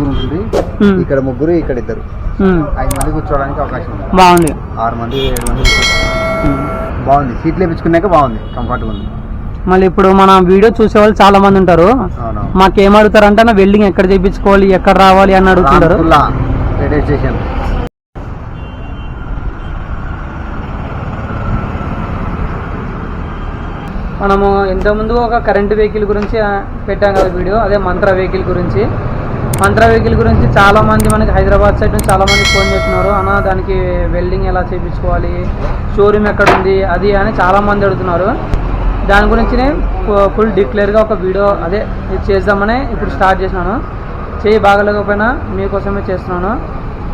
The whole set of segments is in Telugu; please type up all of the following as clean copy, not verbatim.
ముగ్గురు ఉంటుంది, ఇక్కడ ముగ్గురు, ఇక్కడ ఇద్దరు, 5 మంది కూర్చోవడానికి అవకాశం ఉంది. బాగుంది. 6 మంది 7 మంది బాగుంది. సీట్లు వేయించుకున్నాక బాగుంది, కంఫర్ట్గా ఉంది. మళ్ళీ ఇప్పుడు మన వీడియో చూసే వాళ్ళు చాలా మంది ఉంటారు, మాకేం అడుగుతారంటే నా వెల్డింగ్ ఎక్కడ చేయించుకోవాలి, ఎక్కడ రావాలి అని అడుగుతుంటారు. Railway station. మనము ఇంతకుముందు ఒక కరెంటు వెహికల్ గురించి పెట్టాం కదా వీడియో, అదే మంత్ర వెహికల్ గురించి. మంత్ర వెహికల్ గురించి చాలామంది మనకి హైదరాబాద్ సైడ్ నుంచి చాలామంది ఫోన్ చేస్తున్నారు, అన్న దానికి వెల్డింగ్ ఎలా చేయించుకోవాలి, షోరూమ్ ఎక్కడ ఉంది అది అని చాలామంది అడుగుతున్నారు. దాని గురించి నేను ఫుల్ డిక్లేర్గా ఒక వీడియో అదే ఇది చేద్దామని ఇప్పుడు స్టార్ట్ చేసినాను. చేయి బాగలేకపోయినా మీకోసమే చేస్తున్నాను,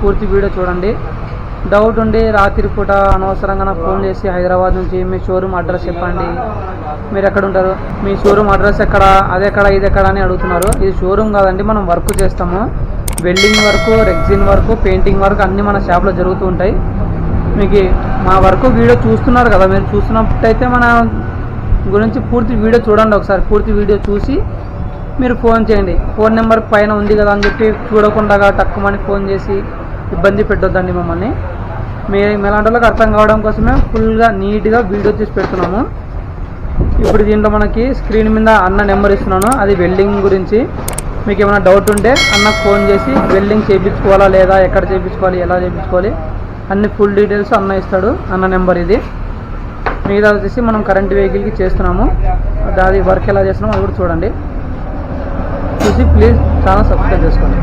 పూర్తి వీడియో చూడండి. డౌట్ ఉండి రాత్రి పూట అనవసరంగా నాకు ఫోన్ చేసి హైదరాబాద్ నుంచి మీ షోరూమ్ అడ్రస్ చెప్పండి, మీరు ఎక్కడ ఉంటారు, మీ షోరూమ్ అడ్రస్ ఎక్కడ, అదెక్కడ ఇదెక్కడ అని అడుగుతున్నారు. ఇది షోరూమ్ కాదండి, మనం వర్క్ చేస్తాము. Welding work, rexine work, painting work అన్నీ మన షాప్లో జరుగుతూ ఉంటాయి. మీకు మా వర్క్ వీడియో చూస్తున్నారు కదా, మీరు చూస్తున్నట్టయితే మన గురించి పూర్తి వీడియో చూడండి. ఒకసారి పూర్తి వీడియో చూసి మీరు ఫోన్ చేయండి. ఫోన్ నెంబర్ పైన ఉంది కదా అని చెప్పి చూడకుండా తక్కువని ఫోన్ చేసి ఇబ్బంది పెట్టొద్దండి మమ్మల్ని. మీలాంటి వాళ్ళకి అర్థం కావడం కోసమే ఫుల్గా నీట్గా వీడియో తీసి పెడుతున్నాము. ఇప్పుడు దీంట్లో మనకి స్క్రీన్ మీద అన్న నెంబర్ ఇస్తున్నాను, అది వెల్డింగ్ గురించి. మీకు ఏమైనా డౌట్ ఉంటే అన్నకు ఫోన్ చేసి వెల్డింగ్ చేయించుకోవాలా లేదా, ఎక్కడ చేయించుకోవాలి, ఎలా చేయించుకోవాలి అన్ని ఫుల్ డీటెయిల్స్ అన్న ఇస్తాడు. అన్న నెంబర్ ఇది. మిగతా వచ్చేసి మనం కరెంట్ వెహికల్కి చేస్తున్నాము, దాని వర్క్ ఎలా చేస్తున్నామో అది కూడా చూడండి. చూసి ప్లీజ్ ఛానల్ సబ్స్క్రైబ్ చేసుకోండి.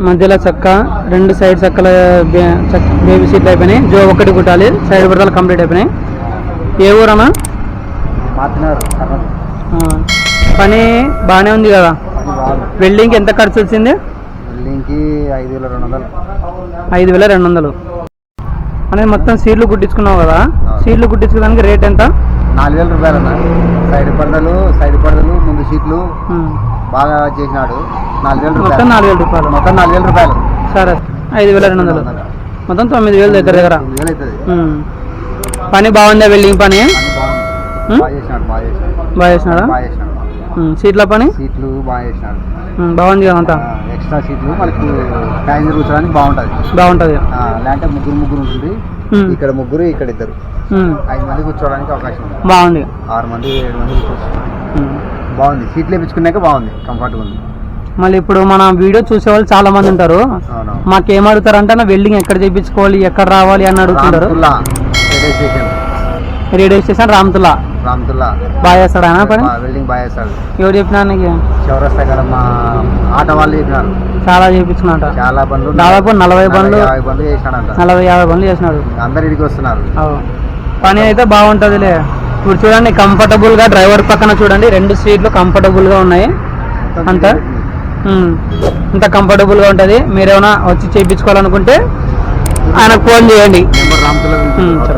మధ్యలో చక్క, రెండు సైడ్ చక్కల బేబీ సీట్లు అయిపోయినాయి. జో ఒకటి కుట్టాలి, సైడ్ బుడతలు కంప్లీట్ అయిపోయినాయి. ఏ ఊరన్నా? మార్చినారు పని బాగానే ఉంది కదా. వెల్డింగ్కి ఎంత ఖర్చు వచ్చింది? బిల్డింగ్కి 5,200. 5,200 అనేది మొత్తం సీట్లు కుట్టించుకున్నావు కదా. సీట్లు కుట్టించుకోవడానికి రేట్ ఎంత? 4,000 రూపాయలు అన్న. సైడ్ పడదలు ముందు సీట్లు బాగా చేసినాడు. 4,000 రూపాయలు. మొత్తం 4,000 రూపాయలు. మొత్తం 4,000 రూపాయలు. సరే 5,200 మొత్తం 9,000 దగ్గర దగ్గర. 9,000 అవుతుంది. పని బాగుందా? వెల్డింగ్ పని బాగా చేసినాడు. బాగా చేసినాడా? బాగా చేసినాడు. సీట్ల పని సీట్లు బాగా చేసినాడు. బాగుంది కదా అంతా. ఎక్స్ట్రా సీట్లు మనకి ప్యాసింజర్ కూర్చోడానికి బాగుంటుంది. లేదంటే ముగ్గురు ఉంటుంది. ఇక్కడ ముగ్గురు, ఇక్కడ ఇద్దరు, 5 మంది కూర్చోవడానికి అవకాశం ఉంది. బాగుంది. 6 మంది 7 మంది కూర్చోవచ్చు. బాగుంది. సీట్లు వేయించుకున్నాక బాగుంది, కంఫర్ట్గా ఉంది. మళ్ళీ ఇప్పుడు మన వీడియో చూసే వాళ్ళు చాలా మంది ఉంటారు. మాకేం అడుగుతారంటే నా వెల్డింగ్ ఎక్కడ చేయించుకోవాలి, ఎక్కడ రావాలి అని అడుగుతుంటారు. రేడియో స్టేషన్ రామతుల్లా బాగా చేస్తాడు ఆయన పని. వెల్డింగ్ బాగా చేస్తాడు. ఎవరు చెప్పినా నీకు? చౌరస్తా కదా మా ఆటో వాళ్ళు చెప్పినారు. చాలా చేయించుకున్నట. చాలా బండ్లు, దాదాపు 40 బండ్లు, 50 బండ్లు చేసినాడంట. 40-50 బండ్లు చేసినాడు. అందరు ఇడికి వస్తున్నారు. పని అయితే బాగుంటుందిలే. ఇప్పుడు చూడండి, కంఫర్టబుల్ గా డ్రైవర్ పక్కన చూడండి, 2 సీట్లు కంఫర్టబుల్ గా ఉన్నాయి. అంతా ఇంత కంఫర్టబుల్ గా ఉంటది. మీరేమైనా వచ్చి చేయించుకోవాలనుకుంటే ఆయనకు ఫోన్ చేయండి. నెంబర్ రామతుల్లా.